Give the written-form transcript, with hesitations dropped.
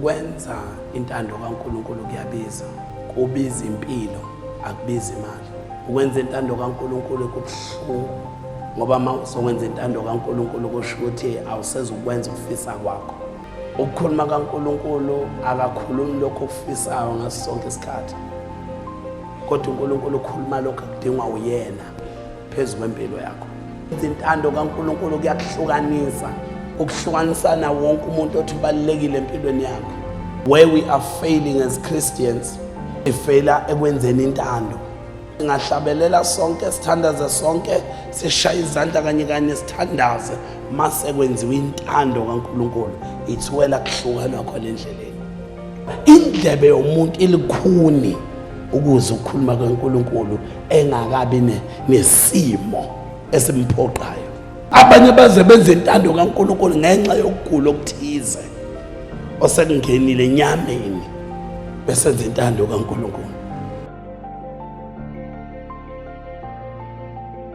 Ukwenza intando kaNkulunkulu kuyabiza. Kubiza impilo, akubizi imali. Ukwenza intando kaNkulunkulu kubuhlungu ngoba mawuzokwenza intando kaNkulunkulu kusho ukuthi awusezukwenza ukufisa kwakho. Ukukhuluma kaNkulunkulu akakhulumi lokho okufisayo ngaso sonke isikhathi. Kodwa uNkulunkulu ukhuluma lokho akudingwa uyena phezulu kwempilo yakho. Intando kaNkulunkulu kuyakuhlukanisa. Ukuhlukanisana wonke umuntu othi ubalekile empilweni yakho. Where we are failing as Christians, ifela ekwenzeni intando. Singahlabelela sonke, sithandaze sonke, sishaya izandla kanye sithandaze mase kwenziwa intando kaNkulunkulu. Ithiwela kuhlukana khona endleleni. Indlebe yomuntu ilikhuni ukuze ukukhuluma kaNkulunkulu engakabi nesimo esimphoqayo. Abanye baze benze intando kaNkulunkulu ngenxa yokugula okuthize osekungenile enyameni besenza intando kaNkulunkulu.